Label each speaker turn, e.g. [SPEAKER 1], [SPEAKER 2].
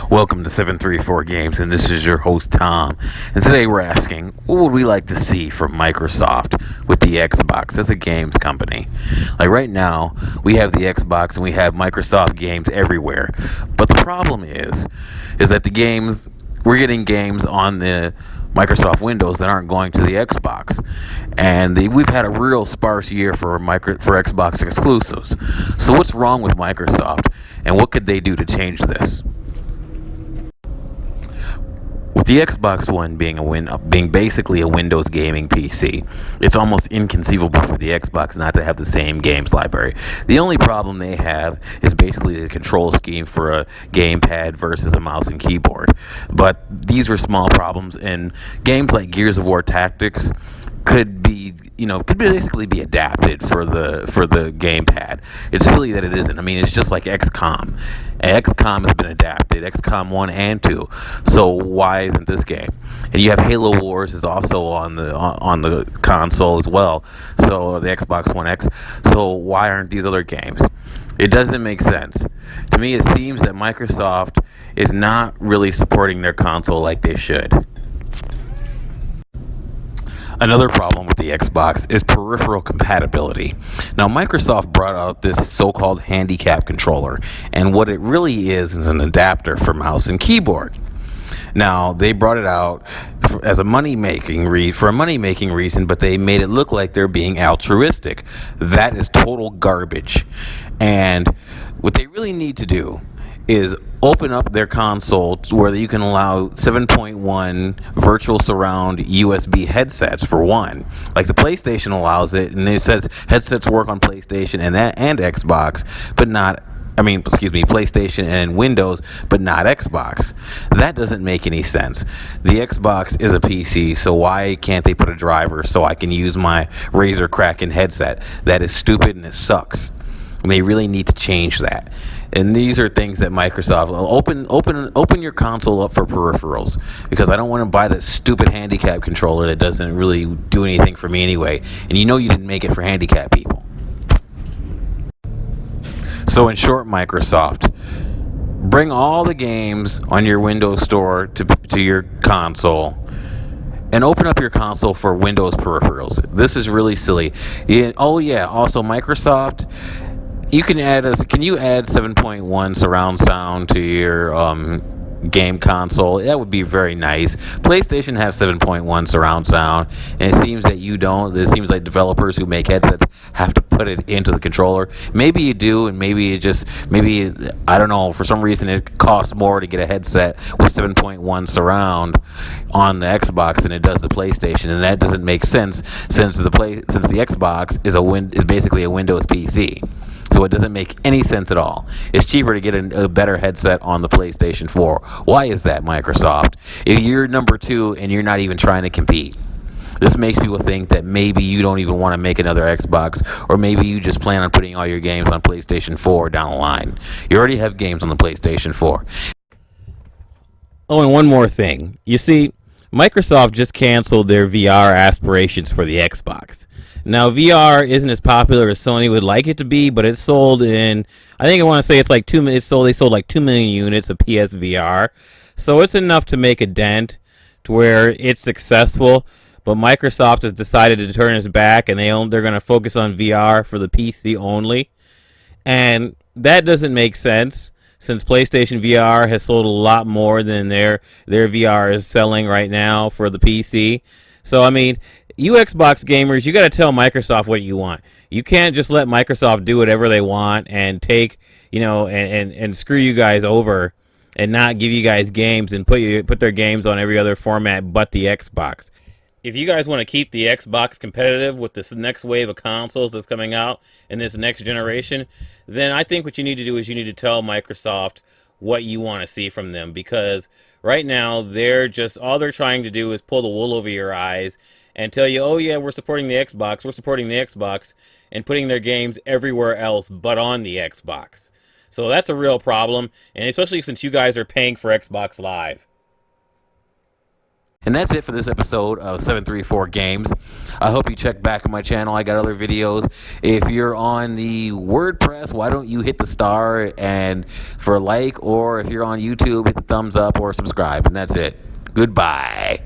[SPEAKER 1] Welcome to 734 Games, and this is your host Tom. And today we're asking, what would we like to see from Microsoft with the Xbox as a games company? Like right now, we have the Xbox and we have Microsoft games everywhere. But the problem is that the games we're getting games on the Microsoft Windows that aren't going to the Xbox, and we've had a real sparse year for Xbox exclusives. So what's wrong with Microsoft, and what could they do to change this? With the Xbox One being basically a Windows gaming PC, it's almost inconceivable for the Xbox not to have the same games library. The only problem they have is basically the control scheme for a gamepad versus a mouse and keyboard. But these are small problems, and games like Gears of War Tactics could basically be adapted for the gamepad. It's silly that it isn't. I mean, it's just like XCOM. XCOM has been adapted, XCOM 1 and 2. So why isn't this game? And you have Halo Wars is also on the console as well. So the Xbox One X. So why aren't these other games? It doesn't make sense. To me, it seems that Microsoft is not really supporting their console like they should. Another problem with the Xbox is peripheral compatibility. Now, Microsoft brought out this so-called handicap controller, and what it really is an adapter for mouse and keyboard. Now, they brought it out as a money-making reason, but they made it look like they're being altruistic. That is total garbage. And what they really need to do is open up their console to where you can allow 7.1 virtual surround USB headsets for one. Like the PlayStation allows it, and it says headsets work on PlayStation and Xbox, but not PlayStation and Windows, but not Xbox. That doesn't make any sense. The Xbox is a PC, so why can't they put a driver so I can use my Razer Kraken headset? That is stupid and it sucks. And they really need to change that. And these are things that Microsoft open your console up for peripherals, because I don't want to buy that stupid handicap controller that doesn't really do anything for me anyway. And you didn't make it for handicap people. So in short, Microsoft, bring all the games on your Windows Store to your console, and open up your console for Windows peripherals. This is really silly. Also Microsoft, can you add 7.1 surround sound to your game console? That would be very nice. PlayStation has 7.1 surround sound, and it seems that you don't. It seems like developers who make headsets have to put it into the controller. Maybe you do, and maybe I don't know, for some reason it costs more to get a headset with 7.1 surround on the Xbox than it does the PlayStation, and that doesn't make sense since the Xbox is basically a Windows PC. So it doesn't make any sense at all. It's cheaper to get a better headset on the PlayStation 4. Why is that, Microsoft? If you're number 2 and you're not even trying to compete, this makes people think that maybe you don't even want to make another Xbox, or maybe you just plan on putting all your games on PlayStation 4 down the line. You already have games on the PlayStation 4.
[SPEAKER 2] Oh, and one more thing. You see, Microsoft just canceled their VR aspirations for the Xbox. Now, VR isn't as popular as Sony would like it to be, but it's sold in, I want to say it's like they sold like 2 million units of PSVR. So it's enough to make a dent to where it's successful. But Microsoft has decided to turn its back, and they're going to focus on VR for the PC only. And that doesn't make sense, since PlayStation VR has sold a lot more than their VR is selling right now for the PC. So, I mean, you Xbox gamers, you got to tell Microsoft what you want. You can't just let Microsoft do whatever they want and take, and screw you guys over and not give you guys games and put their games on every other format but the Xbox. If you guys want to keep the Xbox competitive with this next wave of consoles that's coming out in this next generation, then I think what you need to do is you need to tell Microsoft what you want to see from them, because right now all they're trying to do is pull the wool over your eyes and tell you, oh yeah, we're supporting the Xbox, and putting their games everywhere else but on the Xbox. So that's a real problem, and especially since you guys are paying for Xbox Live.
[SPEAKER 1] And that's it for this episode of 734 Games. I hope you check back on my channel. I got other videos. If you're on the WordPress, why don't you hit the star and for a like, or if you're on YouTube, hit the thumbs up or subscribe. And that's it. Goodbye.